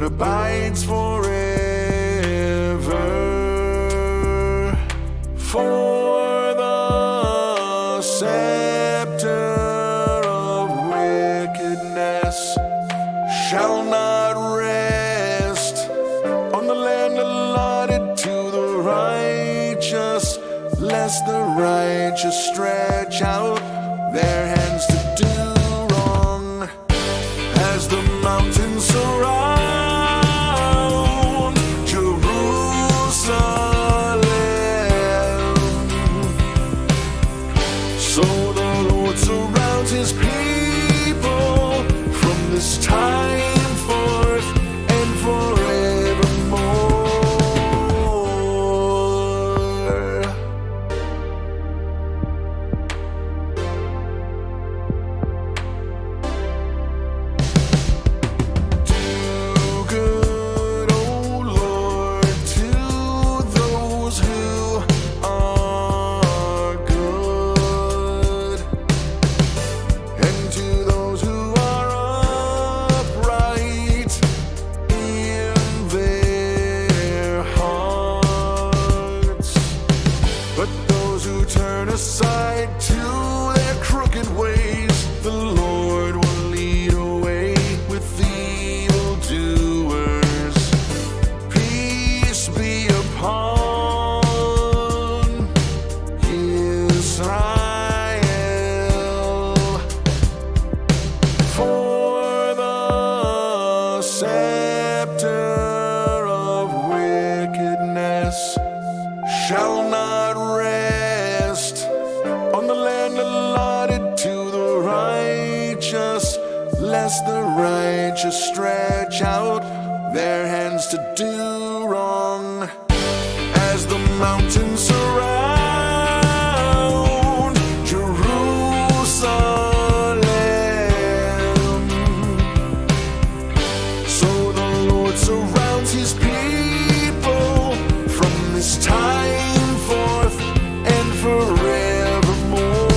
Lord abides forever. For the scepter of wickedness shall not rest on the land allotted to the righteous, lest the righteous stretch out their hands to do wrong. As the mountains surround Jerusalem, so the Lord surrounds his people from this time forth and forevermore. Do good, O Lord, to those who are good, and to those who are upright in their hearts. But those who turn aside to their crooked ways, the Lord will lead away with evildoers. Peace be upon Israel. For the scepter of wickedness shall not rest on the land allotted to the righteous, lest the righteous stretch out their hands to do wrong. As the mountains surround Jerusalem, so the Lord surrounds his people from this time forth and forevermore.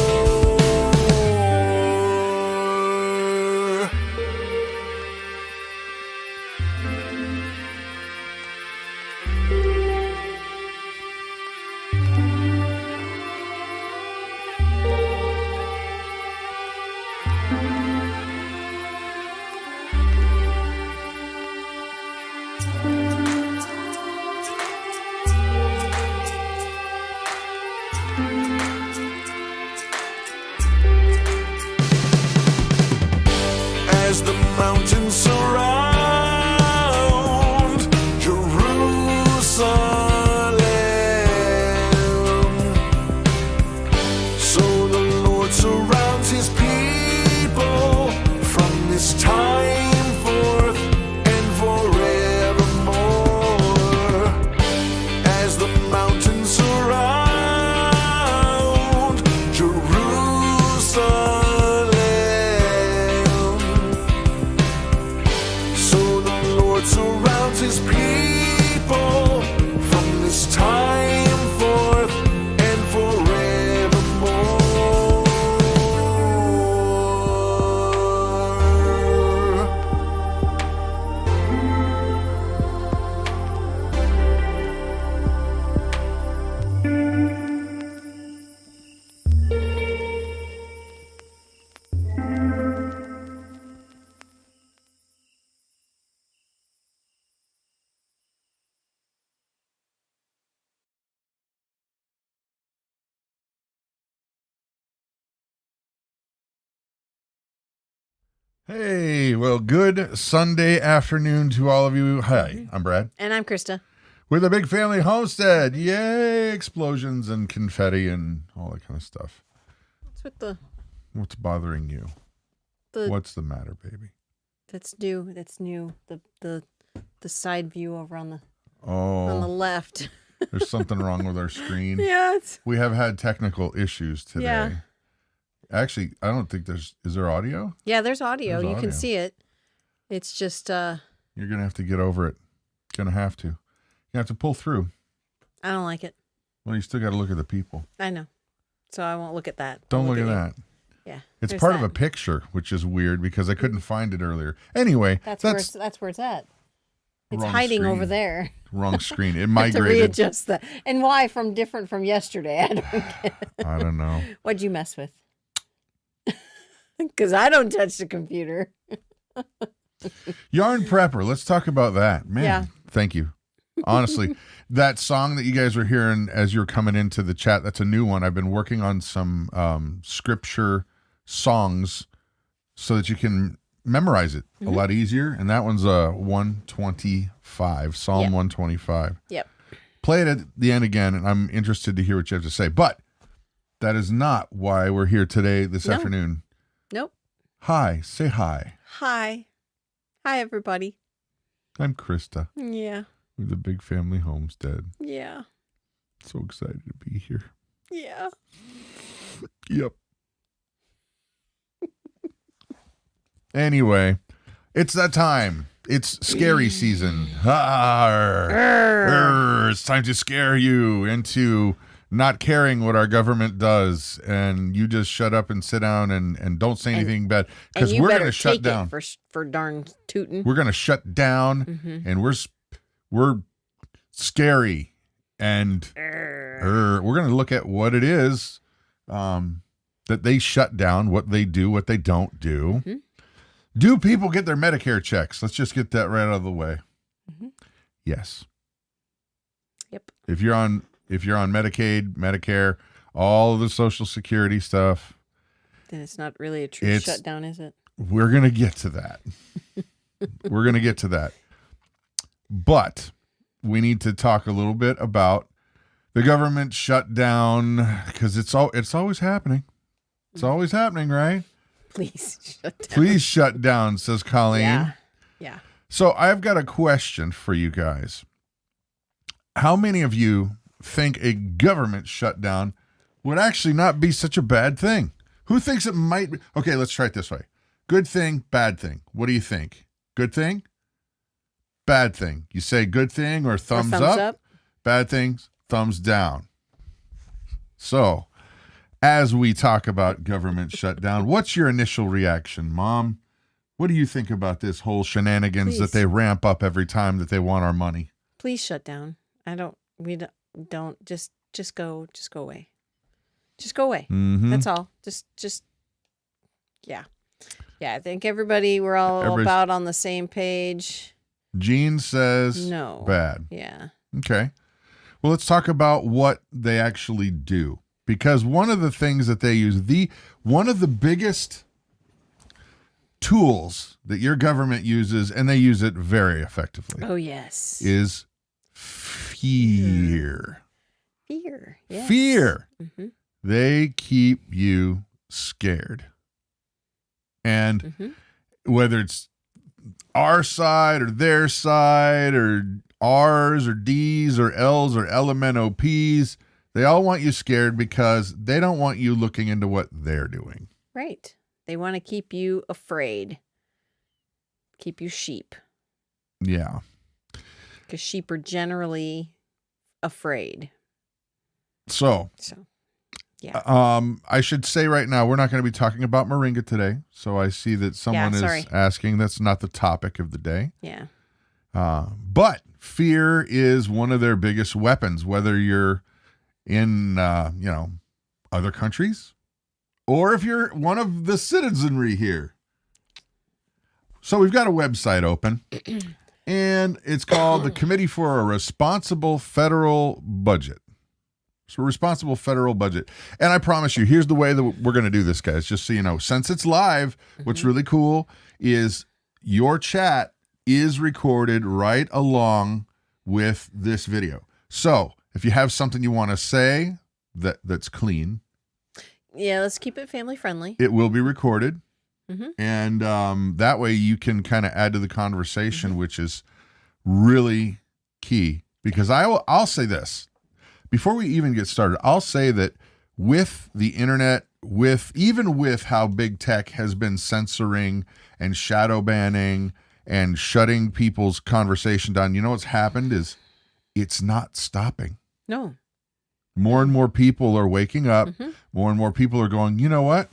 As the mountains surround Jerusalem, so the Lord surrounds his people from this time forth and forevermore. As the mountains surround Jerusalem, so the Lord surrounds his people from this time forth and forevermore. Hey, well, good Sunday afternoon to all of you. Hi, I'm Brad. And I'm Christa. We're the Big Family Homestead. Yay, explosions and confetti and all that kind of stuff. What's with the What's bothering you? What's the matter, baby? that's new? That's new. The side view over on the Oh, left. there's something wrong with our screen. Yeah. We have had technical issues today. Yeah. Actually, I don't think is there audio? Yeah, there's audio. There's You audio. can see it. It's just You're going to have to get over it. Going to have to. You have to pull through. I don't like it. Well, you still got to look at the people. I know. So I won't look at that. Don't I'll look at you. that. Yeah. It's there's part of that. a picture, which is weird because I couldn't find it earlier. Anyway, That's where it's at. It's Wrong hiding over screen. there. Wrong screen. It To migrated. readjust that. And why from different from yesterday? I don't get. I don't know. What'd you mess with? Because I don't touch the computer. Yarn Prepper. Let's talk about that. Man, Yeah. thank you. Honestly, that song that you guys were hearing as you're coming into the chat, that's a new one. I've been working on some scripture songs so that you can memorize it a lot easier. And that one's 125, Psalm 125. Yep. Play it at the end again, and I'm interested to hear what you have to say. But that is not why we're here today, this afternoon. Nope. Hi. Say hi. Hi. Hi, everybody. I'm Christa Yeah. with the Big Family Homestead. Yeah. So excited to be here. Yeah. Yep. Anyway, it's that time. It's scary season. It's time to scare you into not caring what our government does, and you just shut up and sit down and don't say anything bad, because we're going to shut down. For darn tootin'. We're going to shut down, and we're scary, and we're going to look at what it is that they shut down, what they do, what they don't do. Do people get their Medicare checks? Let's just get that right out of the way. Yes. Yep. If you're on Medicaid, Medicare, all of the Social Security stuff, Then it's not really a true shutdown, is it? we're going to get to that. We're going to get to that. But we need to talk a little bit about the government shutdown, because it's always happening. It's always happening, right? Please shut down. Please shut down, says Colleen. Yeah. Yeah. So I've got a question for you guys. How many of you think a government shutdown would actually not be such a bad thing? Who thinks it might be? Okay, let's try it this way. Good thing, bad thing. What do you think? Good thing? Bad thing. You say good thing or thumbs up? Bad things, thumbs down. So, as we talk about government shutdown, what's your initial reaction, Mom? What do you think about this whole shenanigans that they ramp up every time that they want our money? Please shut down. We don't just go away. Just go away. That's all. Just yeah. Yeah, I think we're all about on the same page. Jean says No. bad. Yeah. Okay. Well, let's talk about what they actually do. Because one of the things that they use, one of the biggest tools that your government uses, and they use it very effectively, Oh, yes. is fear. Fear. Yes. Fear. Mm-hmm. They keep you scared. And whether it's our side or their side or R's or D's or L's or LMNOPs, they all want you scared because they don't want you looking into what they're doing. Right. They want to keep you afraid. Keep you sheep. Yeah. Because sheep are generally afraid. So, yeah. I should say right now, we're not going to be talking about moringa today. So I see that someone is asking. That's not the topic of the day. Yeah. But fear is one of their biggest weapons, whether you're in, other countries or if you're one of the citizenry here. So we've got a website open and it's called the Committee for a Responsible Federal Budget. So responsible federal budget. And I promise you, here's the way that we're going to do this, guys, just so you know. Since it's live, what's really cool is your chat is recorded right along with this video. So if you have something you want to say that's clean. Yeah, let's keep it family friendly. It will be recorded. And that way you can kind of add to the conversation, which is really key. Because I'll say this. Before we even get started, I'll say that with the internet, even with how big tech has been censoring and shadow banning and shutting people's conversation down, you know what's happened is it's not stopping. No. More and more people are waking up. More and more people are going, you know what?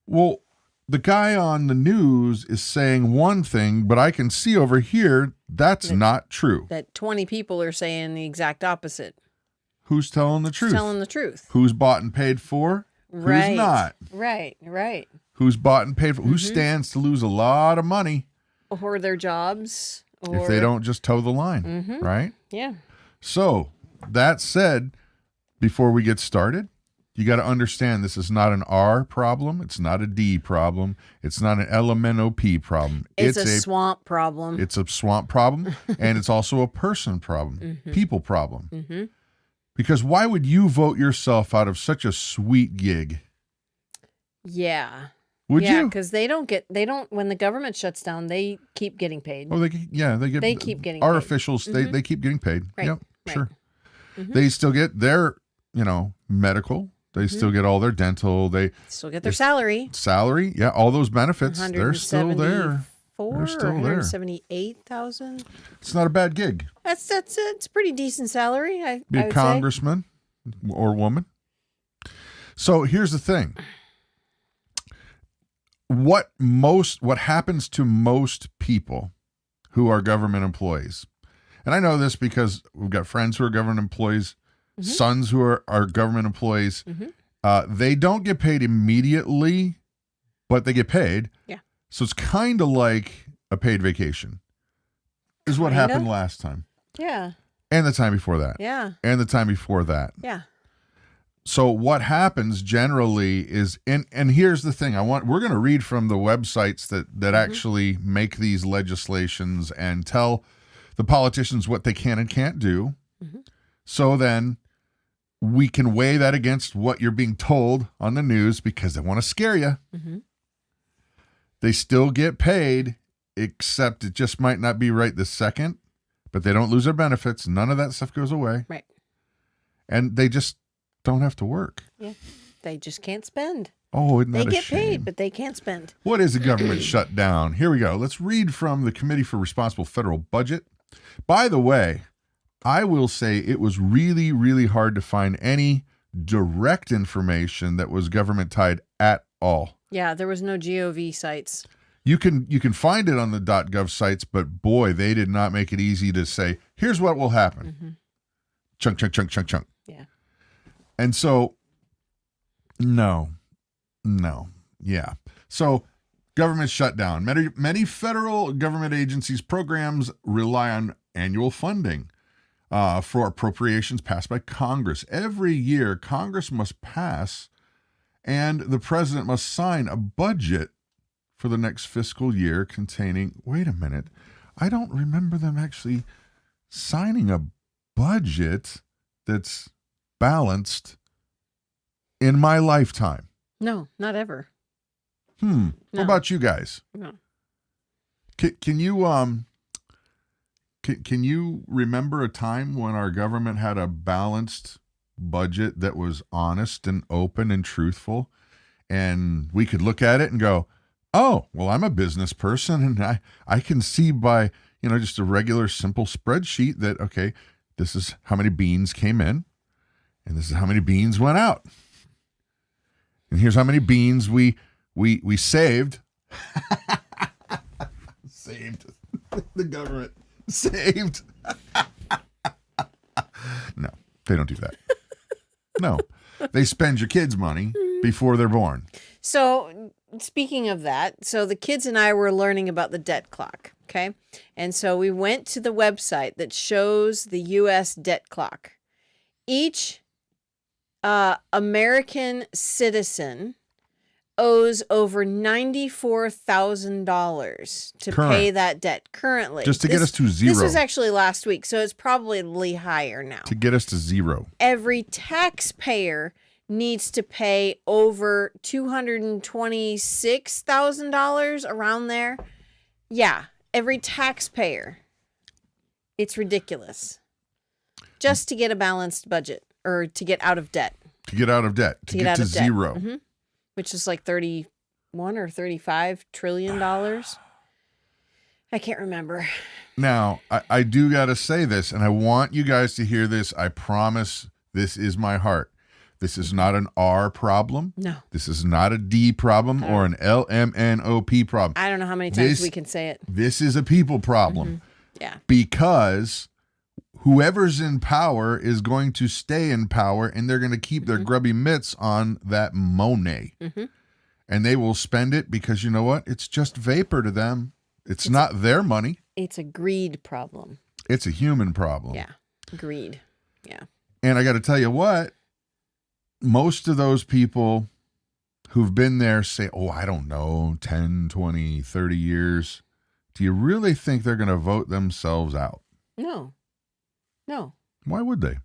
Well, the guy on the news is saying one thing, but I can see over here that's not true. That 20 people are saying the exact opposite. Who's telling the truth? Telling the truth. Who's bought and paid for? Right. Who's not? Right. Who's bought and paid for? Who stands to lose a lot of money Or their jobs. Or... if they don't just toe the line, right? Yeah. So that said, before we get started, you got to understand this is not an R problem. It's not a D problem. It's not an LMNOP problem. It's a swamp problem. It's a swamp problem, and it's also a person problem, people problem. Because why would you vote yourself out of such a sweet gig? Yeah. Would you? Yeah, because they don't, when the government shuts down, they keep getting paid. Oh, they keep getting our paid. Officials, they keep getting paid. Right. Yep, Right. sure. They still get their, medical. They still get all their dental. They still get their salary. Yeah, all those benefits. They're still there. They're still there. 178,000. It's not a bad gig. It's a pretty decent salary. I Be a would congressman or woman. So here's the thing. What happens to most people who are government employees? And I know this because we've got friends who are government employees, sons who are government employees. They don't get paid immediately, but they get paid. Yeah. So it's kind of like a paid vacation. Is what happened last time. Yeah. And the time before that. Yeah. And the time before that. Yeah. So what happens generally is, and here's the thing, we're going to read from the websites that actually make these legislations and tell the politicians what they can and can't do. So then we can weigh that against what you're being told on the news because they want to scare you. They still get paid, except it just might not be right this second, but they don't lose their benefits. None of that stuff goes away. Right. And they just don't have to work. Yeah. They just can't spend. Oh, isn't that They a get shame? paid, but they can't spend. What is a government shutdown? Here we go. Let's read from the Committee for Responsible Federal Budget. By the way, I will say it was really, really hard to find any direct information that was government tied at all. Yeah, there was no GOV sites. You can find it on the .gov sites, but boy, they did not make it easy to say, here's what will happen. Chunk, chunk, chunk, chunk, chunk. Yeah. And so, no. Yeah. So government shutdown. Many federal government agencies' programs rely on annual funding for appropriations passed by Congress. Every year, Congress must pass and the president must sign a budget for the next fiscal year containing, wait a minute, I don't remember them actually signing a budget that's balanced in my lifetime. No, not ever. What about you guys? No. Can you remember a time when our government had a balanced budget that was honest and open and truthful, and we could look at it and go, oh, well, I'm a business person and I can see by, just a regular simple spreadsheet that, okay, this is how many beans came in and this is how many beans went out. And here's how many beans we saved. Saved. The government saved. No, they don't do that. No, they spend your kids' money before they're born. So speaking of that, so the kids and I were learning about the debt clock. Okay. And so we went to the website that shows the U.S. debt clock. Each American citizen owes over $94,000 to pay that debt currently. Just to get us to zero. This was actually last week, so it's probably higher now. To get us to zero. Every taxpayer needs to pay over $226,000, around there. Yeah, every taxpayer. It's ridiculous. Just to get a balanced budget, or to get out of debt. To get out of debt. To get to zero. Mm-hmm. Which is like 31 or 35 trillion dollars. I can't remember. Now, I do got to say this, and I want you guys to hear this. I promise this is my heart. This is not an R problem. No. This is not a D problem or an LMNOP problem. I don't know how many times we can say it. This is a people problem. Yeah. Because whoever's in power is going to stay in power, and they're going to keep their grubby mitts on that money. And they will spend it because, you know what? It's just vapor to them. It's not their money. It's a greed problem. It's a human problem. Yeah. Greed. Yeah. And I got to tell you what, most of those people who've been there say, oh, I don't know, 10, 20, 30 years. Do you really think they're going to vote themselves out? No. No. Why would they?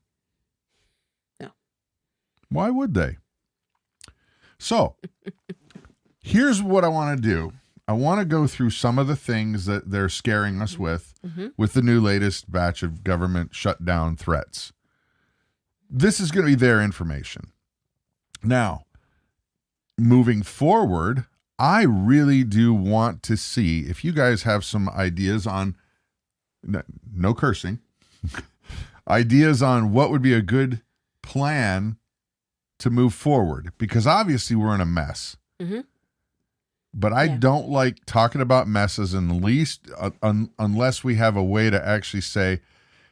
No. Why would they? So here's what I want to do. I want to go through some of the things that they're scaring us with the new latest batch of government shutdown threats. This is going to be their information. Now, moving forward, I really do want to see if you guys have some ideas on, no cursing, ideas on what would be a good plan to move forward, because obviously we're in a mess. But I don't like talking about messes, unless we have a way to actually say,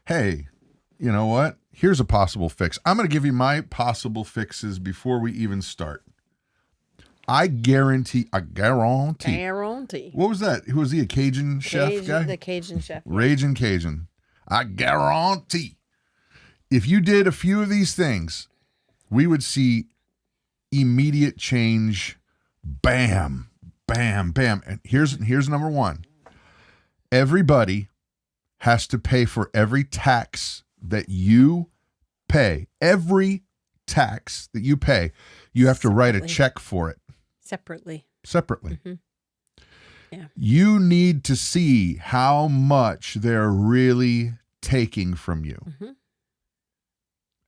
hey, you know what? Here's a possible fix. I'm going to give you my possible fixes before we even start. I guarantee. What was that? Who was he? A Cajun chef guy? The Cajun chef. Raging Cajun. I guarantee. If you did a few of these things, we would see immediate change. Bam, bam, bam. And here's number one. Everybody has to pay for every tax that you pay. Every tax that you pay, you have to write a check for it. Separately. Yeah. You need to see how much they're really taking from you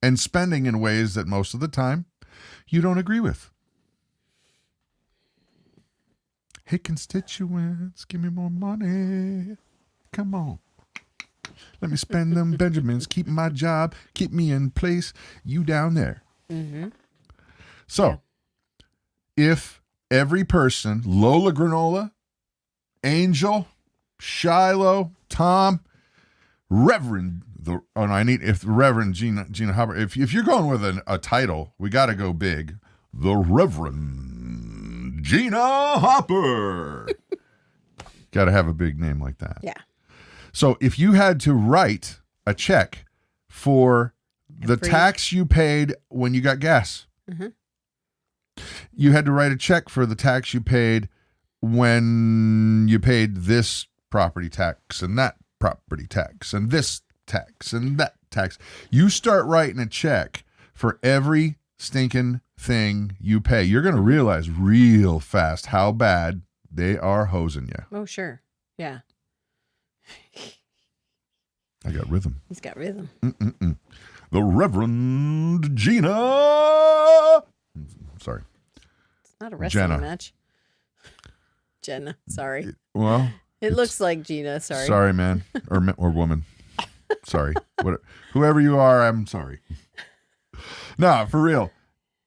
and spending in ways that most of the time you don't agree with. Hey, constituents, give me more money. Come on. Let me spend them Benjamins, keep my job, keep me in place, you down there. So, if every person, Lola Granola, Angel, Shiloh, Tom, Reverend, Reverend Gina Hubbard, if you're going with a title, we got to go big. The Reverend Gina Hopper. Got to have a big name like that. Yeah. So if you had to write a check for the tax you paid when you got gas, you had to write a check for the tax you paid when you paid this property tax and that property tax and this tax and that tax. You start writing a check for every stinking thing you pay. You're going to realize real fast how bad they are hosing you. Oh, sure. Yeah. I got rhythm. He's got rhythm. The Reverend Gina. Sorry. It's not a wrestling match. Jenna. Sorry. Well, it looks like Gina. Sorry. Sorry, man. Or woman. Sorry. Whoever you are, I'm sorry. No, for real.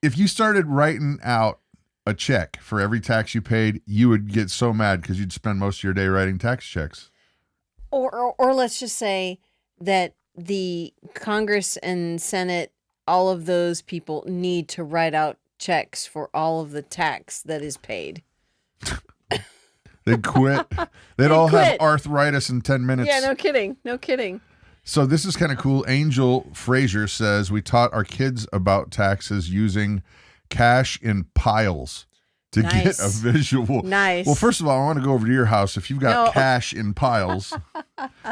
If you started writing out a check for every tax you paid, you would get so mad because you'd spend most of your day writing tax checks. Or let's just say that the Congress and Senate, all of those people need to write out checks for all of the tax that is paid. They'd quit. They'd all have arthritis in 10 minutes. Yeah, no kidding. No kidding. So this is kind of cool. Angel Frazier says, we taught our kids about taxes using cash in piles to get a visual. Nice. Well, first of all, I want to go over to your house. If you've got cash in piles,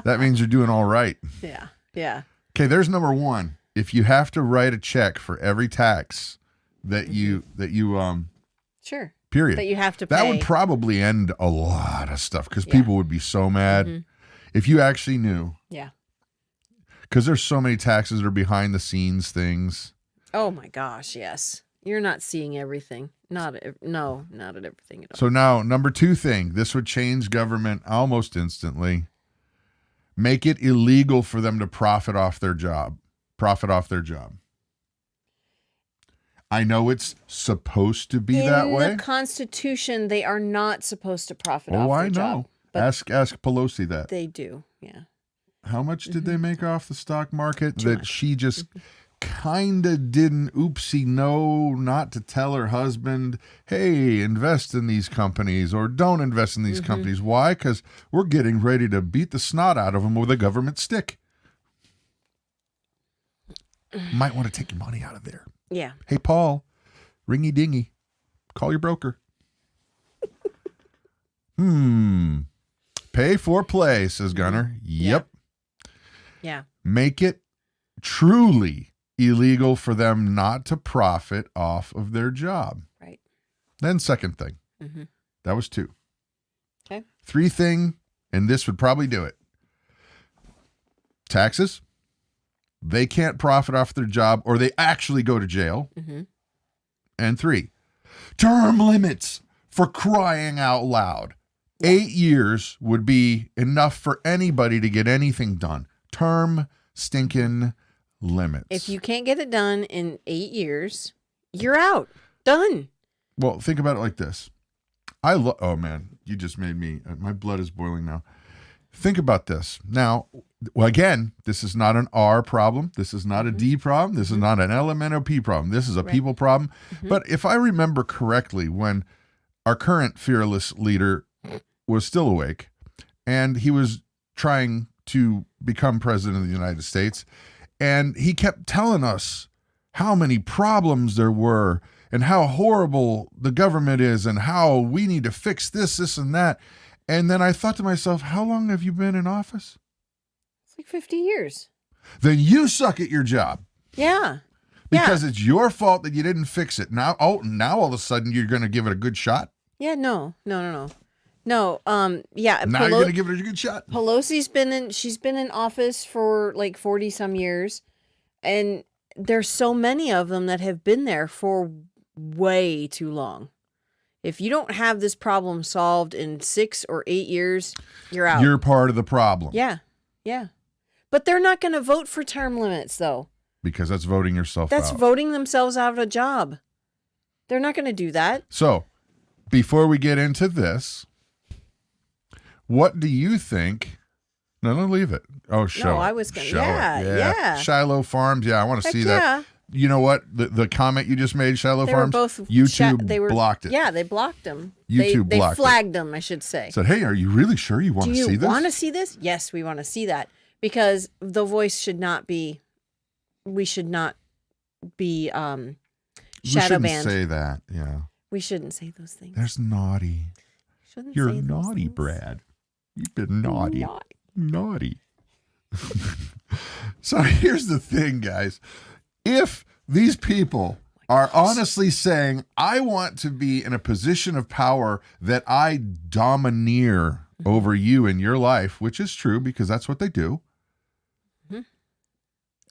that means you're doing all right. Yeah. Yeah. Okay, there's number one. If you have to write a check for every tax that you sure. Period. That you have to pay. That would probably end a lot of stuff because people would be so mad if you actually knew. Yeah. Because there's so many taxes that are behind the scenes things. Oh my gosh, yes. You're not seeing everything. Not at everything at all. So now, number two thing, this would change government almost instantly. Make it illegal for them to profit off their job. I know it's supposed to be that way. In the Constitution, they are not supposed to profit off Oh, their I job. know. But Ask Pelosi that. they do, yeah. How much did they make off the stock market Too that much. she just kind of didn't oopsie know not to tell her husband, hey, invest in these companies or don't invest in these companies. Why? Because we're getting ready to beat the snot out of them with a government stick. Might want to take your money out of there. Yeah. Hey, Paul, ringy dingy, call your broker. Pay for play, says Gunner. Yep. Yeah. Make it truly illegal for them not to profit off of their job. Right. Then second thing. That was 2. Okay. 3 thing, and this would probably do it. Taxes. They can't profit off their job or they actually go to jail. And 3, term limits, for crying out loud. 8 years would be enough for anybody to get anything done. Term stinking limits. If you can't get it done in 8 years, you're out. Done. Well, think about it like this. Oh man, you just made me, my blood is boiling now. Think about this. Now, well, again, this is not an R problem. This is not a D problem. This is not an LMNOP problem. This is a people problem. But if I remember correctly, when our current fearless leader was still awake and he was trying to become president of the United States, and he kept telling us how many problems there were and how horrible the government is and how we need to fix this, and that. And then I thought to myself, how long have you been in office? It's like 50 years. Then you suck at your job. Yeah. Because it's your fault that you didn't fix it. Now all of a sudden you're going to give it a good shot? Yeah, no. Yeah. Now you're going to give it a good shot? Pelosi's she's been in office for like 40 some years, and there's so many of them that have been there for way too long. If you don't have this problem solved in 6 or 8 years, you're out. You're part of the problem. Yeah. But they're not going to vote for term limits, though. Because that's voting yourself out. That's voting themselves out of a job. They're not going to do that. So, before we get into this, what do you think? No, leave it. Oh, show No, it. I was going to. Show it. Yeah. Shiloh Farms. Yeah, I want to see that. Yeah. You know what? The comment you just made, Shiloh They Farms, were both YouTube blocked it. Yeah, they blocked them. YouTube they blocked flagged them, I should say. Said, hey, are you really sure you want to see this? Do you want to see this? Yes, we want to see that. Because the voice should not be, we should not be shadow shouldn't banned. say that, yeah. We shouldn't say those things. There's naughty. Shouldn't You're say those naughty, things. Brad. You've been naughty. Naughty. So here's the thing, guys. If these people are honestly saying, I want to be in a position of power that I domineer over you in your life, which is true because that's what they do.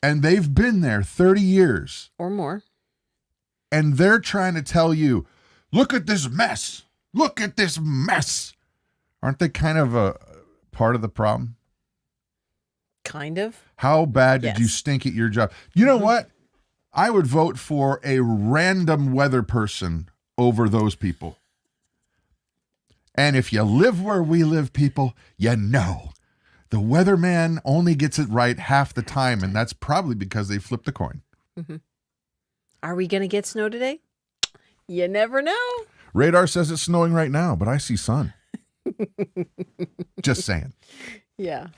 And they've been there 30 years. Or more. And they're trying to tell you, look at this mess. Look at this mess. Aren't they kind of a part of the problem? Kind of. How bad did Yes. you stink at your job? You know what? I would vote for a random weather person over those people. And if you live where we live, people, you know, the weatherman only gets it right half the time, and that's probably because they flipped the coin. Are we going to get snow today? You never know. Radar says it's snowing right now, but I see sun. Just saying. Yeah.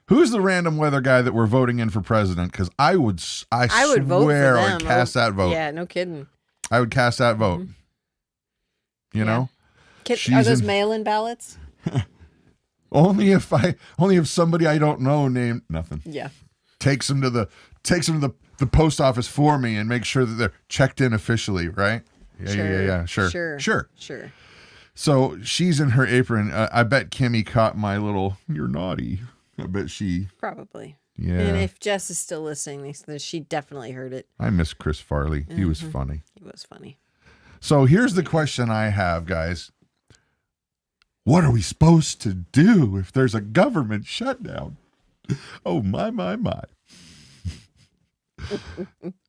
Who's the random weather guy that we're voting in for president? Because I would would vote for swear I them. would cast that vote. Yeah, no kidding. I would cast that vote. You know? Are those mail-in ballots? Only if somebody I don't know named nothing Yeah. takes them to the post office for me and make sure that they're checked in officially, right? Yeah. Sure. So she's in her apron. I bet Kimmy caught my little, you're naughty. I bet she. Probably. Yeah. And if Jess is still listening, she definitely heard it. I miss Chris Farley. He was funny. He was funny. So here's the question I have, guys. What are we supposed to do if there's a government shutdown? Oh, my.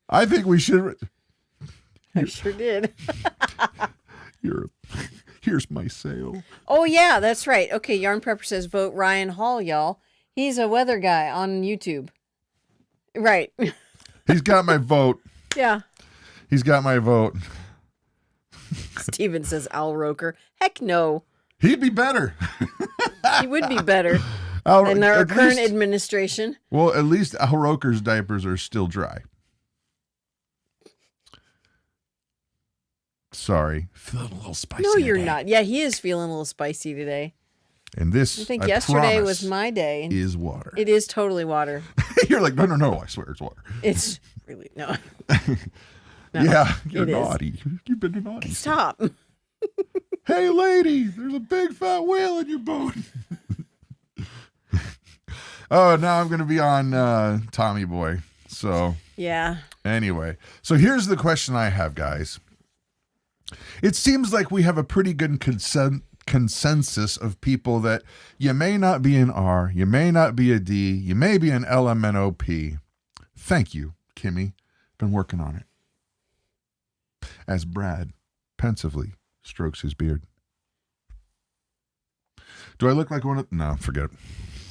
I think we should. I sure did. Here's my sale. Oh, yeah, that's right. Okay, Yarn Prepper says vote Ryan Hall, y'all. He's a weather guy on YouTube. Right. He's got my vote. Yeah. He's got my vote. Steven says Al Roker. Heck no. He'd be better. He would be better than our current administration. Well, at least Al Roker's diapers are still dry. Sorry. Feeling a little spicy. No, you're today. not. Yeah, he is feeling a little spicy today. And this, I think yesterday was my day. Is water. It is totally water. You're like, no, I swear it's water. It's really, no. No, yeah, you're it naughty. You've been naughty. Stop. Hey, lady, there's a big fat whale in your boat. Oh, now I'm going to be on Tommy Boy. So, Yeah. anyway. So here's the question I have, guys. It seems like we have a pretty good consensus of people that you may not be an R, you may not be a D, you may be an LMNOP. Thank you, Kimmy. Been working on it. As Brad pensively strokes his beard. Do I look like one of... No, forget it.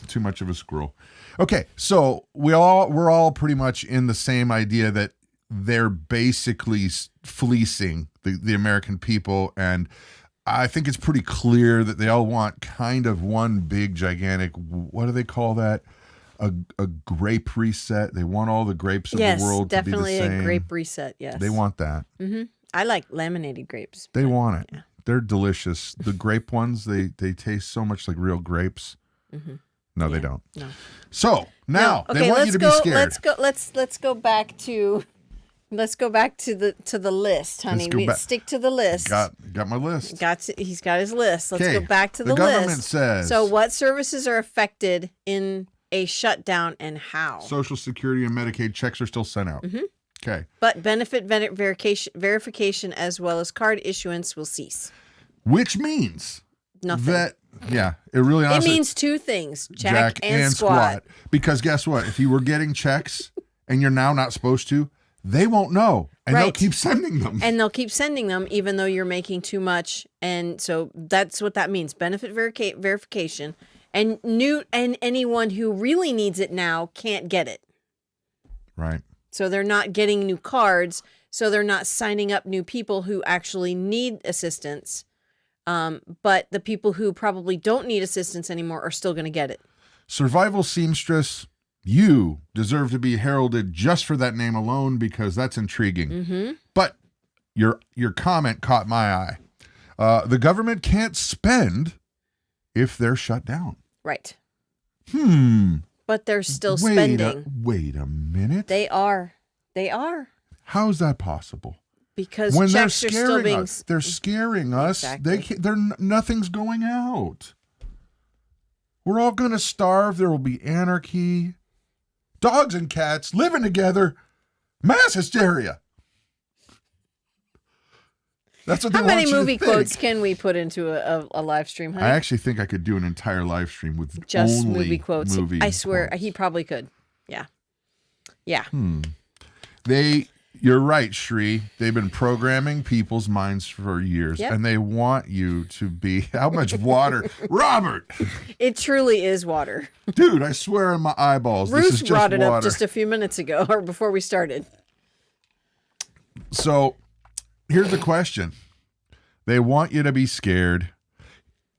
Too much of a squirrel. Okay, so we're all pretty much in the same idea that they're basically fleecing the American people, and I think it's pretty clear that they all want kind of one big gigantic, what do they call that? A grape reset. They want all the grapes of the world to be the same. Yes, definitely a grape reset, yes. They want that. Mm-hmm. I like laminated grapes. They want it. Yeah. They're delicious. The grape ones, they taste so much like real grapes. Mm-hmm. No, they don't. No. So now they want you to be scared. Let's go back to the list, honey. Stick to the list. Got my list. He's got his list. Let's Okay, go back to the list. The government says. So what services are affected in a shutdown and how? Social Security and Medicaid checks are still sent out. Mm-hmm. Okay. But benefit verification as well as card issuance will cease. Which means nothing. It really honestly. It means two things, Jack and squat. Because guess what? If you were getting checks and you're now not supposed to, they won't know. And they'll keep sending them. And they'll keep sending them even though you're making too much. And so that's what that means. Benefit verification. And anyone who really needs it now can't get it. Right. So they're not getting new cards. So they're not signing up new people who actually need assistance. But the people who probably don't need assistance anymore are still going to get it. Survival Seamstress, you deserve to be heralded just for that name alone because that's intriguing. Mm-hmm. But your comment caught my eye. The government can't spend if they're shut down. Right. But they're still spending. Wait a minute. They are. How is that possible? Because when checks are still being... They're scaring us. Exactly. Nothing's going out. We're all going to starve. There will be anarchy. Dogs and cats living together. Mass hysteria. That's what they want you to think. How many movie quotes can we put into a live stream, honey? I actually think I could do an entire live stream with just only movie quotes. I swear, quotes. he probably could. Yeah. Yeah. You're right, Shri. They've been programming people's minds for years, and they want you to be... How much water? Robert! It truly is water. Dude, I swear on my eyeballs, this is Bruce just brought it water. up just a few minutes ago, or before we started. So, here's the question. They want you to be scared.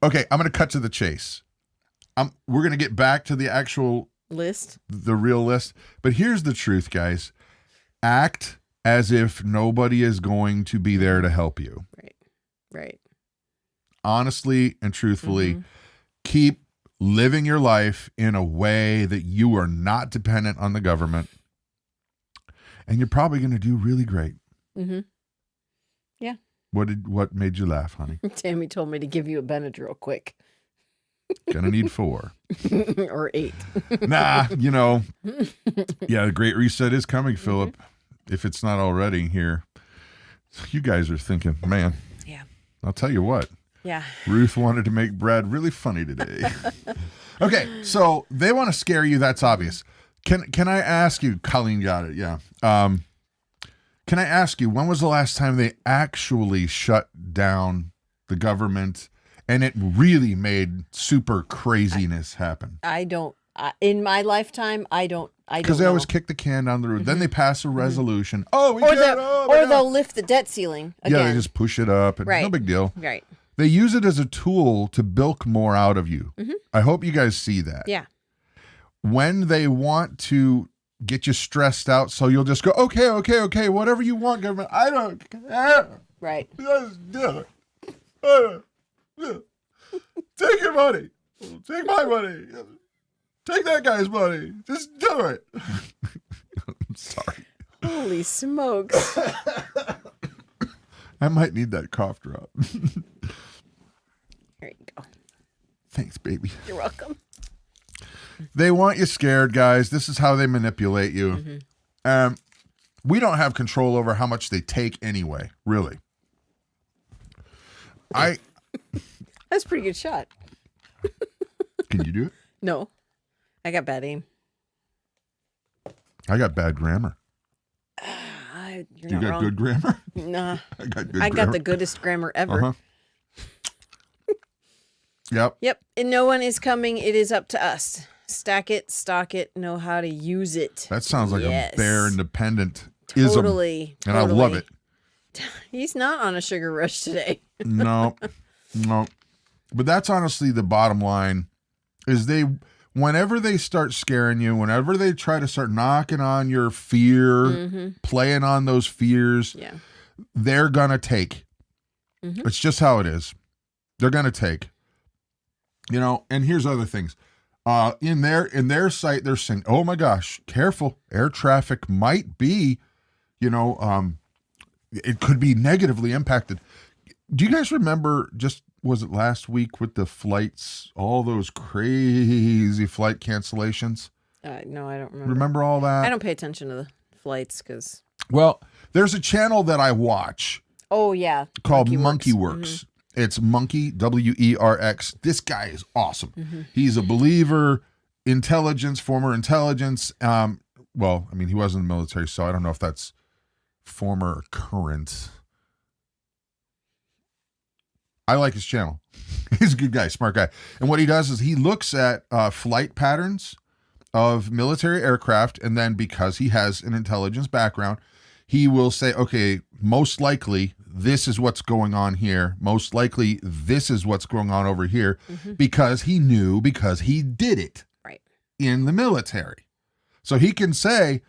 Okay, I'm going to cut to the chase. We're going to get back to the actual... list? The real list. But here's the truth, guys. Act as if nobody is going to be there to help you. Right. Honestly and truthfully, keep living your life in a way that you are not dependent on the government. And you're probably going to do really great. Mm-hmm. Yeah. What made you laugh, honey? Tammy told me to give you a Benadryl quick. Gonna need 4. Or 8. Nah, the Great Reset is coming, Philip. If it's not already here. You guys are thinking, man. Yeah. I'll tell you what. Yeah. Ruth wanted to make Brad really funny today. Okay, so they want to scare you. That's obvious. Can I ask you, Colleen got it, yeah. Can I ask you, when was the last time they actually shut down the government and it really made super craziness happen? I don't. In my lifetime, I don't. Because they always kick the can down the road. Then they pass a resolution. Oh, we Or, can't. or they'll lift the debt ceiling again. Yeah, they just push it up. And no big deal. Right. They use it as a tool to bilk more out of you. I hope you guys see that. Yeah. When they want to get you stressed out, so you'll just go, okay, whatever you want, government. I don't care. Right. Just do it. Take your money. Take my money. Take that guy's money. Just do it. I'm sorry. Holy smokes. I might need that cough drop. Here you go. Thanks, baby. You're welcome. They want you scared, guys. This is how they manipulate you. We don't have control over how much they take anyway, really. That's a pretty good shot. Can you do it? No. I got bad aim. I got bad grammar. You're You not got wrong. good grammar? Nah. I got good I grammar. got the goodest grammar ever. Yep. Yep. And no one is coming. It is up to us. Stack it, stock it, know how to use it. That sounds like a bare independent Totally. ism. And I love it. He's not on a sugar rush today. No. But that's honestly the bottom line is whenever they start scaring you, whenever they try to start knocking on your fear, playing on those fears, they're going to take. It's just how it is. They're going to take. And here's other things. In their site, they're saying, oh my gosh, careful. Air traffic might be, it could be negatively impacted. Do you guys remember was it last week with the flights, all those crazy flight cancellations? No, I don't remember. Remember all that? I don't pay attention to the flights because. Well, there's a channel that I watch. Oh, yeah. Called Monkey Works. It's Monkey, WERX. This guy is awesome. He's a believer, former intelligence. Well, I mean, he was in the military, so I don't know if that's former or current. I like his channel. He's a good guy, smart guy. And what he does is he looks at flight patterns of military aircraft, and then because he has an intelligence background, he will say, okay, most likely this is what's going on here. Most likely this is what's going on over here because he did it in the military. So he can say,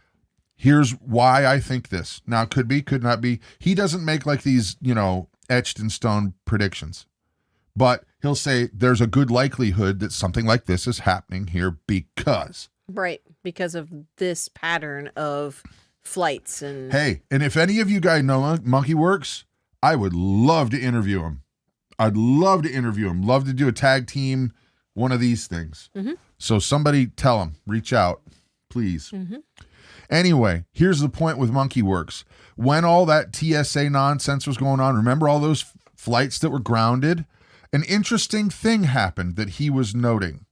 here's why I think this. Now, it could be, could not be. He doesn't make like these, etched in stone predictions, but he'll say there's a good likelihood that something like this is happening here because. Right. Because of this pattern of flights and. Hey, and if any of you guys know Monkey Works, I would love to interview him. I'd love to interview him. Love to do a tag team, one of these things. So somebody tell him, reach out, please. Anyway, here's the point with Monkey Works. When all that TSA nonsense was going on, remember all those flights that were grounded? An interesting thing happened that he was noting,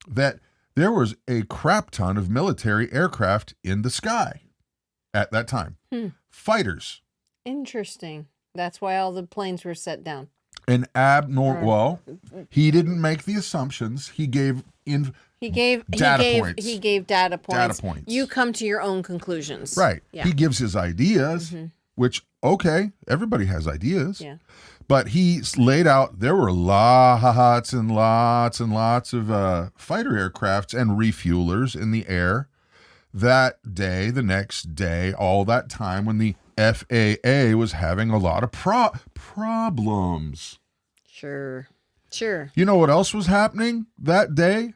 that there was a crap ton of military aircraft in the sky at that time. Fighters. Interesting. That's why all the planes were set down. An abnormal. Well, he didn't make the assumptions. He gave data points. He gave data points. Data points. You come to your own conclusions. Right. Yeah. He gives his ideas, which, okay, everybody has ideas. Yeah. But he laid out, there were lots and lots and lots of fighter aircrafts and refuelers in the air that day, the next day, all that time when the FAA was having a lot of problems. Sure. You know what else was happening that day?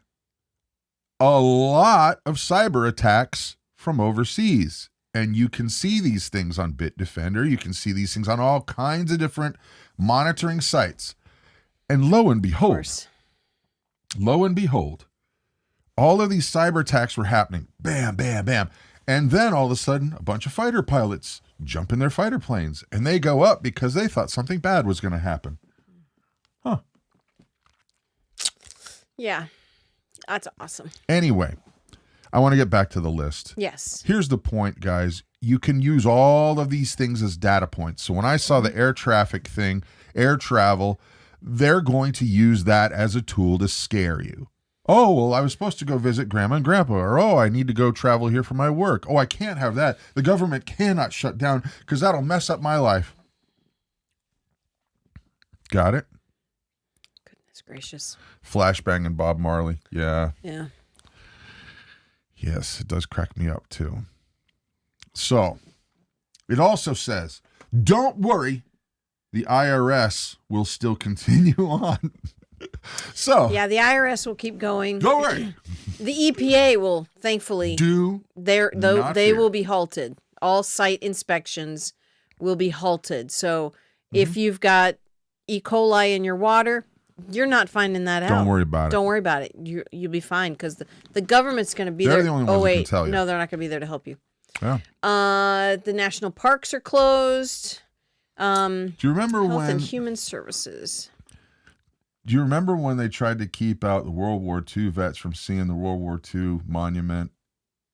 A lot of cyber attacks from overseas. And you can see these things on Bitdefender. You can see these things on all kinds of different monitoring sites. And lo and behold, all of these cyber attacks were happening. Bam, bam, bam. And then all of a sudden, a bunch of fighter pilots jump in their fighter planes. And they go up because they thought something bad was going to happen. Huh. Yeah. That's awesome. Anyway, I want to get back to the list. Yes. Here's the point, guys. You can use all of these things as data points. So when I saw the air traffic thing, air travel, they're going to use that as a tool to scare you. Oh, well, I was supposed to go visit grandma and grandpa, or, oh, I need to go travel here for my work. Oh, I can't have that. The government cannot shut down because that'll mess up my life. Got it? Goodness gracious. Flashbang and Bob Marley. Yeah. Yeah. Yes, it does crack me up too. So, it also says, don't worry, the IRS will still continue on. So, yeah, the IRS will keep going. Don't worry. The EPA will, thankfully, they will be halted. All site inspections will be halted. So, if you've got E. coli in your water, you're not finding that out. Don't worry about it. Don't worry about it. You'll be fine because the government's going to be They're there. the only ones who can tell you. No, they're not going to be there to help you. Yeah. The national parks are closed. Do you remember Health and Human Services. Do you remember when they tried to keep out the World War II vets from seeing the World War II monument,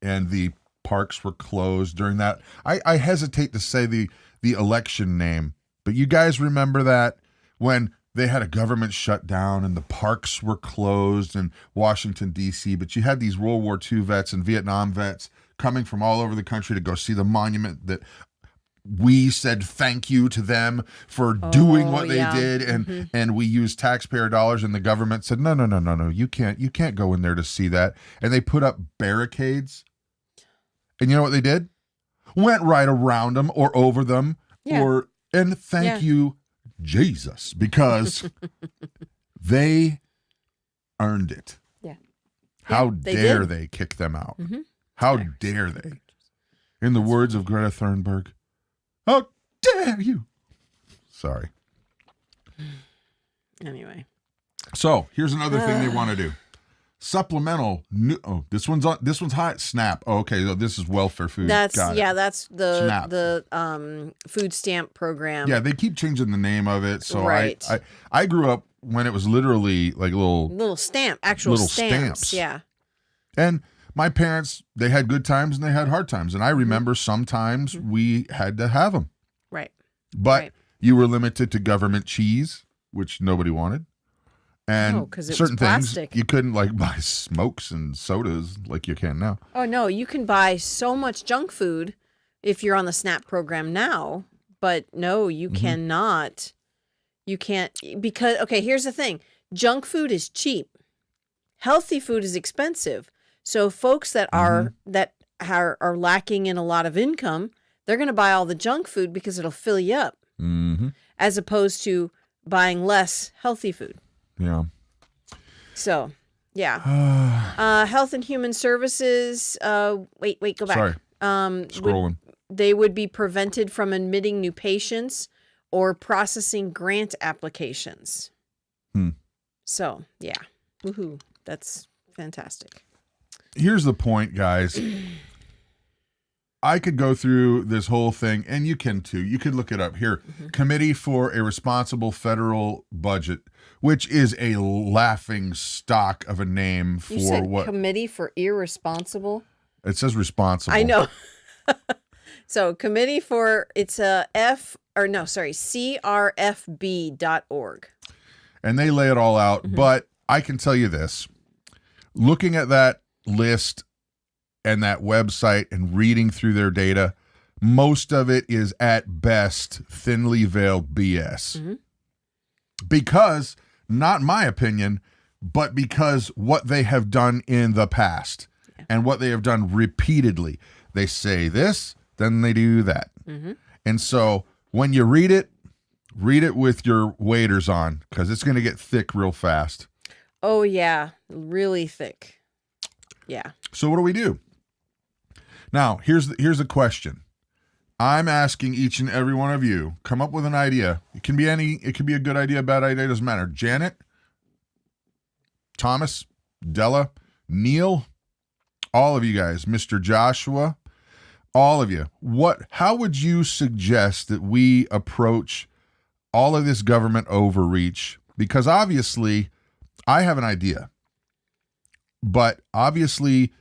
and the parks were closed during that? I hesitate to say the election name, but you guys remember that when they had a government shutdown and the parks were closed in Washington, D.C., but you had these World War II vets and Vietnam vets coming from all over the country to go see the monument that we said thank you to them for doing what they did, and we used taxpayer dollars, and the government said, no, you can't go in there to see that. And they put up barricades. And you know what they did? Went right around them or over them. Yeah. And thank you, Jesus, because they earned it. Yeah. How they dare did. they kick them out? How dare they? In the words of Greta Thunberg, how dare you? Sorry. Anyway. So here's another thing they want to do. Supplemental. This one's hot. SNAP. Oh, okay. So this is welfare food. That's Got it. That's the food stamp program. Yeah, they keep changing the name of it. So right. I grew up when it was literally like little stamp, actual little stamps. Yeah. And my parents, they had good times and they had hard times. And I remember sometimes we had to have them. Right. But you were limited to government cheese, which nobody wanted. And certain things you couldn't like buy smokes and sodas like you can now. Oh, no, you can buy so much junk food if you're on the SNAP program now. But no, you cannot. You can't because, okay, here's the thing. Junk food is cheap. Healthy food is expensive. So folks that are lacking in a lot of income, they're going to buy all the junk food because it'll fill you up, as opposed to buying less healthy food. Yeah. So, yeah. Health and Human Services. Wait, go back. Sorry. Scrolling. They would be prevented from admitting new patients or processing grant applications. So, yeah. Woohoo. That's fantastic. Here's the point, guys. I could go through this whole thing, and you can too. You could look it up here. Committee for a Responsible Federal Budget, which is a laughing stock of a name for you said what? Committee for Irresponsible? It says responsible. I know. So committee for, it's crfb.org. And they lay it all out. But I can tell you this. Looking at that list and that website and reading through their data, most of it is at best thinly veiled BS. Because, not my opinion, but because what they have done in the past and what they have done repeatedly. They say this, then they do that. And so when you read it with your waders on, because it's going to get thick real fast. Oh, yeah. Really thick. Yeah. So what do we do? Now, here's the question. I'm asking each and every one of you, come up with an idea. It can be a good idea, a bad idea, doesn't matter. Janet, Thomas, Della, Neil, all of you guys, Mr. Joshua, all of you. How would you suggest that we approach all of this government overreach? Because obviously, I have an idea. But obviously,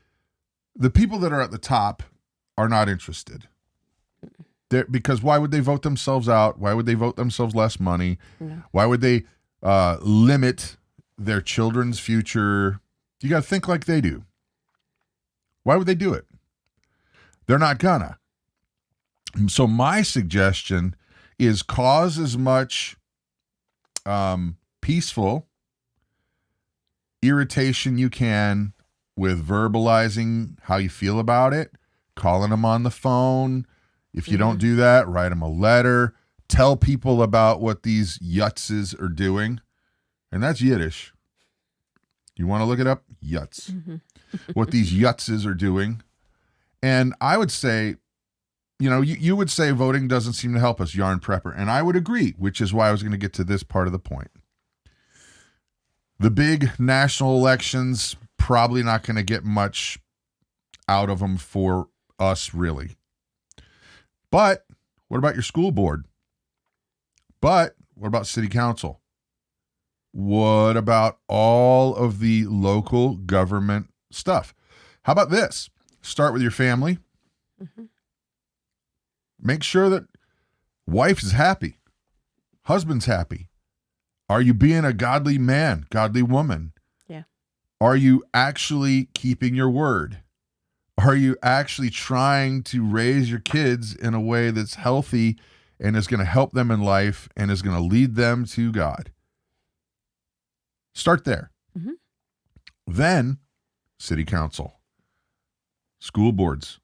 the people that are at the top are not interested. Because why would they vote themselves out? Why would they vote themselves less money? No. Why would they limit their children's future? You got to think like they do. Why would they do it? They're not gonna. So my suggestion is cause as much peaceful irritation you can with verbalizing how you feel about it, calling them on the phone. If you don't do that, write them a letter. Tell people about what these yutzes are doing. And that's Yiddish. You want to look it up? Yutz. What these yutzes are doing. And I would say, you know, you would say voting doesn't seem to help us, yarn prepper. And I would agree, which is why I was going to get to this part of the point. The big national elections, probably not going to get much out of them for us, really. But what about your school board? But what about city council? What about all of the local government stuff? How about this? Start with your family. Make sure that wife is happy, husband's happy. Are you being a godly man, godly woman? Yeah. Are you actually keeping your word? Are you actually trying to raise your kids in a way that's healthy and is going to help them in life and is going to lead them to God? Start there. Then, city council, school boards.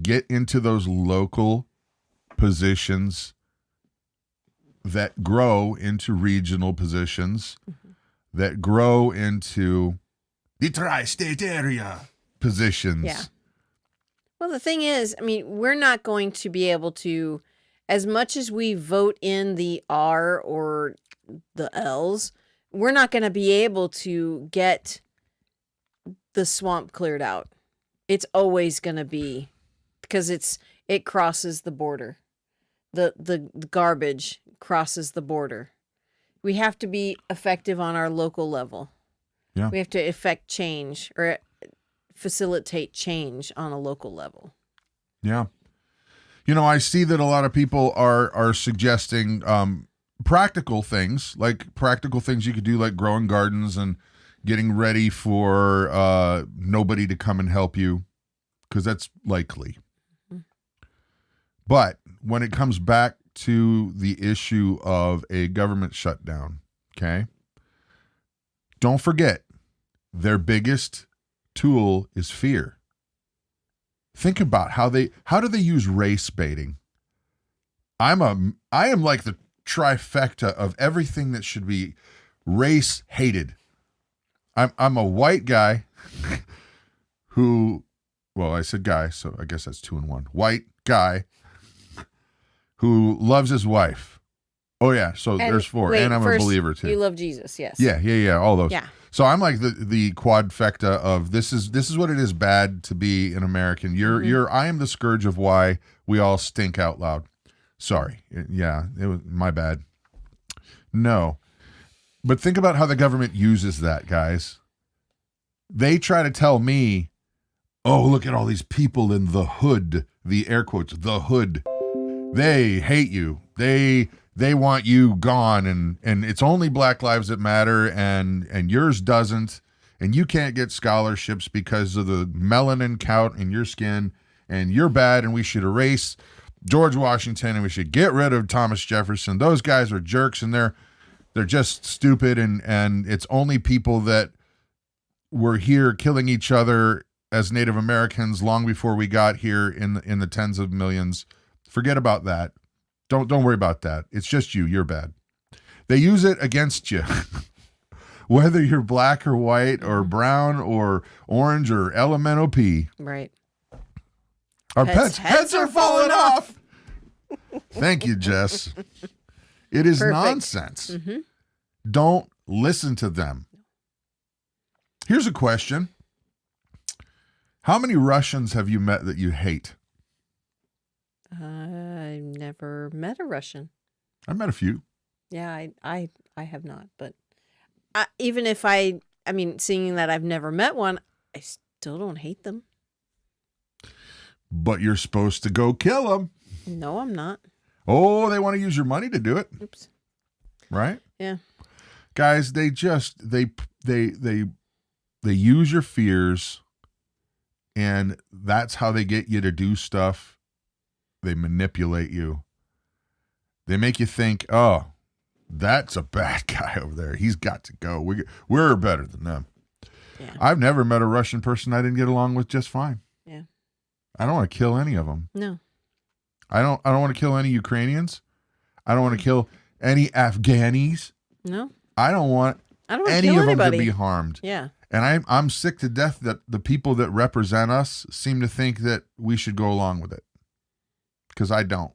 Get into those local positions that grow into regional positions, that grow into the tri-state area positions. Yeah. Well, the thing is, I mean, we're not going to be able to, as much as we vote in the R or the L's, we're not going to be able to get the swamp cleared out. It's always going to be, because it crosses the border. The garbage crosses the border. We have to be effective on our local level. Yeah. We have to effect change or facilitate change on a local level. Yeah. You know, I see that a lot of people are suggesting practical things you could do, like growing gardens and getting ready for nobody to come and help you, because that's likely. But when it comes back to the issue of a government shutdown, okay, don't forget their biggest tool is fear. Think about how do they use race baiting? I am like the trifecta of everything that should be race hated. I'm a white guy who, well, I said guy, so I guess that's 2 in 1. White guy who loves his wife. Oh yeah, so there's 4, wait, and I'm first, a believer too. You love Jesus, yes. Yeah, all those. Yeah. So I'm like the quadfecta of this is what it is bad to be an American. I am the scourge of why we all stink out loud. Sorry. Yeah, it was my bad. No. But think about how the government uses that, guys. They try to tell me, oh, look at all these people in the hood, the air quotes, the hood. They hate you. They want you gone, and it's only Black lives that matter, and yours doesn't, and you can't get scholarships because of the melanin count in your skin, and you're bad, and we should erase George Washington, and we should get rid of Thomas Jefferson. Those guys are jerks, and they're just stupid, and it's only people that were here killing each other as Native Americans long before we got here in the tens of millions. Forget about that. Don't worry about that. It's just you. You're bad. They use it against you. Whether you're black or white or brown or orange or LMNOP. Right. Our pets' heads are falling off. Thank you, Jess. It is Perfect. nonsense. Don't listen to them. Here's a question. How many Russians have you met that you hate? I've never met a Russian. I've met a few. Yeah, I have not. But even if I mean, seeing that I've never met one, I still don't hate them. but you're supposed to go kill them. No, I'm not. Oh, they want to use your money to do it. Oops. Right? Yeah. Guys, they use your fears, and that's how they get you to do stuff. They manipulate you. They make you think, oh, that's a bad guy over there. He's got to go. We're better than them. Yeah. I've never met a Russian person I didn't get along with just fine. Yeah. I don't want to kill any of them. No. I don't want to kill any Ukrainians. I don't want to kill any Afghanis. No. I don't want any kill of them anybody. to be harmed. Yeah. And I'm sick to death that the people that represent us seem to think that we should go along with it. Because I don't.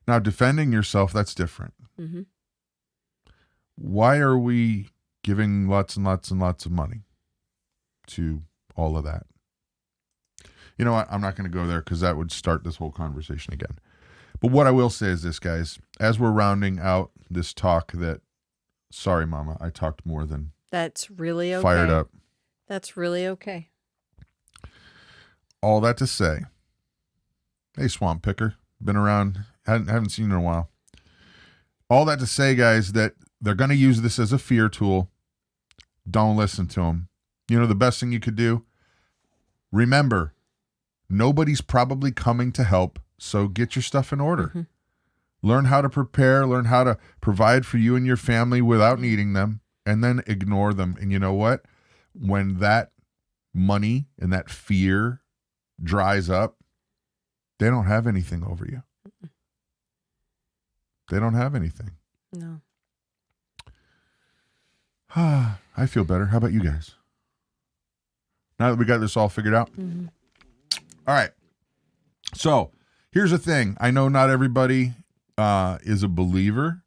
Now, defending yourself, that's different. Mm-hmm. Why are we giving lots and lots and lots of money to all of that? You know what? I'm not going to go there because that would start this whole conversation again. But what I will say is this, guys. As we're rounding out this talk that, sorry, Mama, I talked more than That's really okay. fired up. That's really okay. All that to say, hey, Swamp Picker, been around, haven't seen you in a while. All that to say, guys, that they're going to use this as a fear tool. Don't listen to them. You know, the best thing you could do, remember, nobody's probably coming to help, so get your stuff in order. Mm-hmm. Learn how to prepare, learn how to provide for you and your family without needing them, and then ignore them. And you know what? When that money and that fear dries up, they don't have anything over you. They don't have anything. No. I feel better. How about you guys? Now that we got this all figured out. Mm-hmm. All right. So here's the thing. I know not everybody is a believer,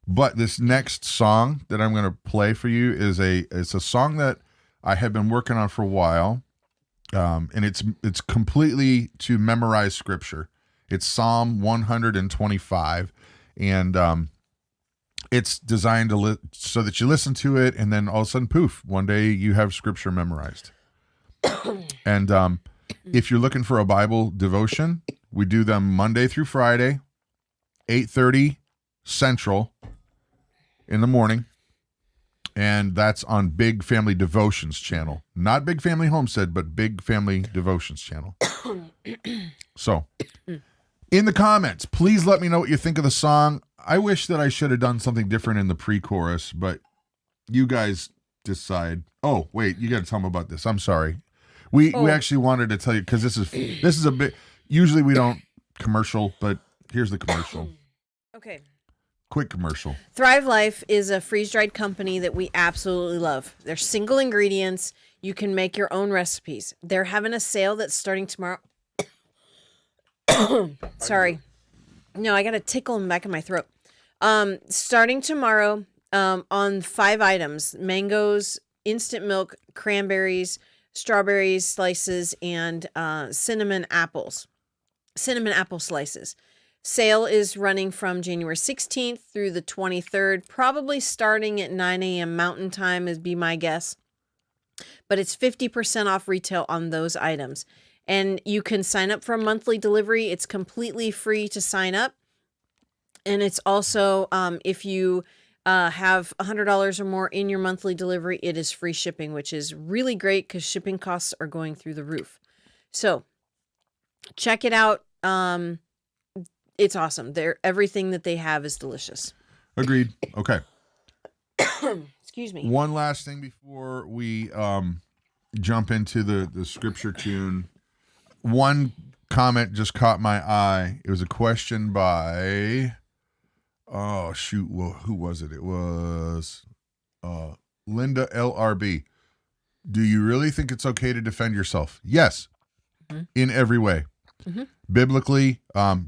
but this next song that I'm going to play for you is it's a song that I have been working on for a while. And it's completely to memorize scripture. It's Psalm 125, and it's designed to so that you listen to it, and then all of a sudden, poof, one day you have scripture memorized. And if you're looking for a Bible devotion, we do them Monday through Friday, 8:30 Central in the morning. And that's on Big Family Devotions channel. Not Big Family Homestead, but Big Family Devotions channel. So, in the comments, please let me know what you think of the song. I wish that I should have done something different in the pre-chorus, but you guys decide. Oh, wait, you got to tell me about this. I'm sorry. We actually wanted to tell you, because this is a bit, usually we don't commercial, but here's the commercial. Okay. Quick commercial. Thrive Life is a freeze-dried company that we absolutely love. They're single ingredients. You can make your own recipes. They're having a sale that's starting tomorrow. Sorry. No, I got a tickle in the back of my throat. Starting tomorrow on 5 items: mangoes, instant milk, cranberries, strawberries slices, and cinnamon apple slices. Sale is running from January 16th through the 23rd, probably starting at 9 a.m. Mountain Time is be my guess. But it's 50% off retail on those items. And you can sign up for a monthly delivery. It's completely free to sign up. And it's also, if you have $100 or more in your monthly delivery, it is free shipping, which is really great because shipping costs are going through the roof. So check it out. It's awesome. Everything that they have is delicious. Agreed. Okay. Excuse me. One last thing before we jump into the scripture tune. One comment just caught my eye. It was a question by, oh, shoot. Well, who was it? It was Linda LRB. Do you really think it's okay to defend yourself? Yes. Mm-hmm. In every way. Mm-hmm. Biblically,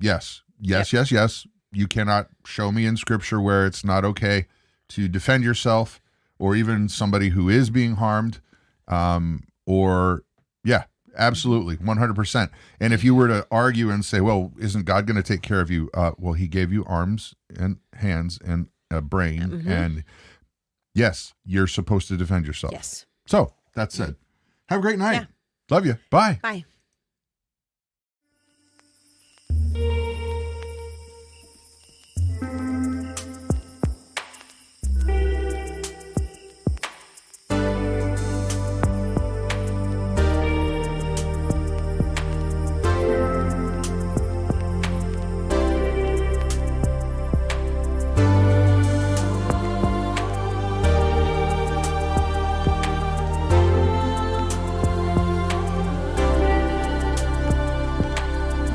yes. Yes, yep. Yes. You cannot show me in scripture where it's not okay to defend yourself or even somebody who is being harmed. Absolutely, 100%. And if you were to argue and say, well, isn't God going to take care of you? Well, he gave you arms and hands and a brain. Mm-hmm. And yes, you're supposed to defend yourself. Yes. So that said, have a great night. Yeah. Love you. Bye. Bye.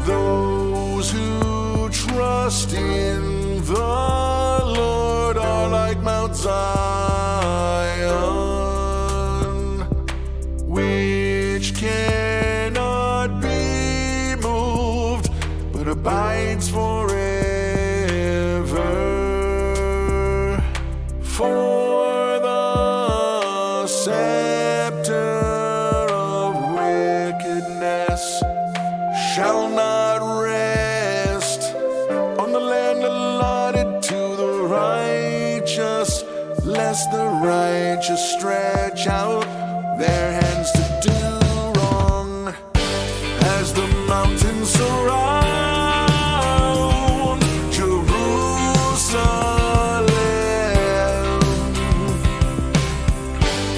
Those who trust in the Lord are like Mount Zion, which cannot be moved, but abides forever. For the scepter of wickedness shall not rest on the land allotted to the righteous, lest the righteous stretch out their hands to do wrong. As the mountains surround Jerusalem,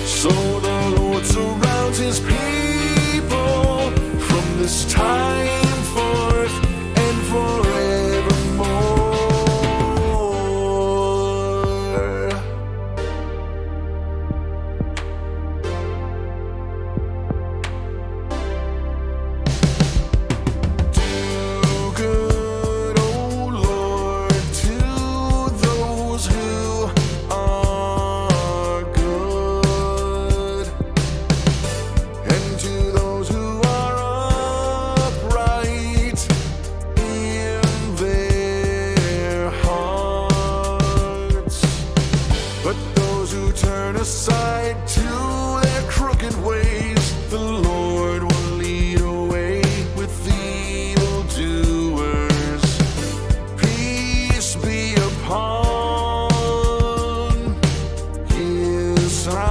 so the Lord surrounds his people from this time forth and forevermore. Do good, O Lord, to those who are good, and to those who are upright in their hearts. But those who turn aside to their crooked ways, the Lord will lead away with evildoers. Peace be upon Israel.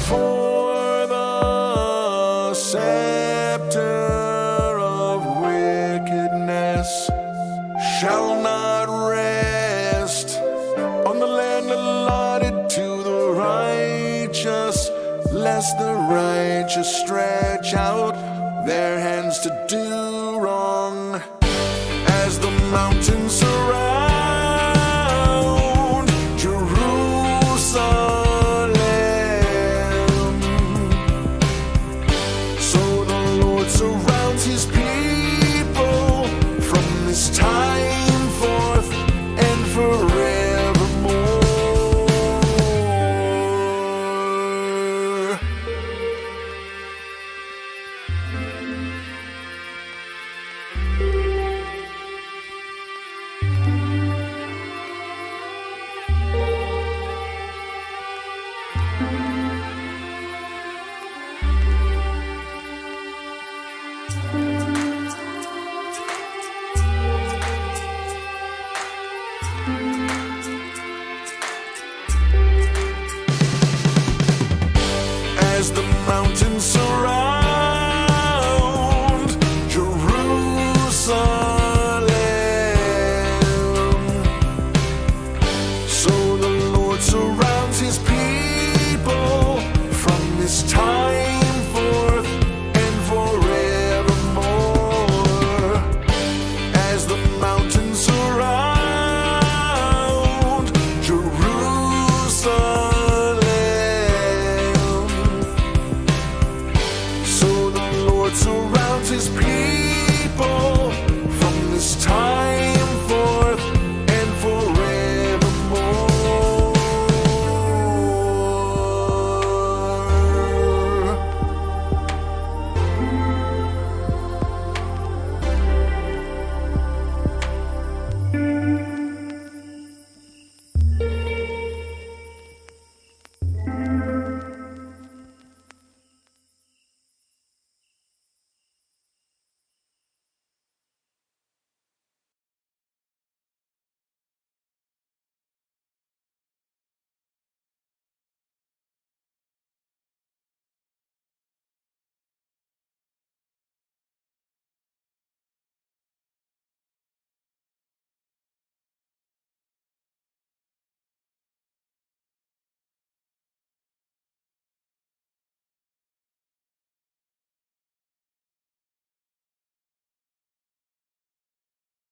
For the scepter of wickedness shall not rest on the land allotted to the righteous, lest the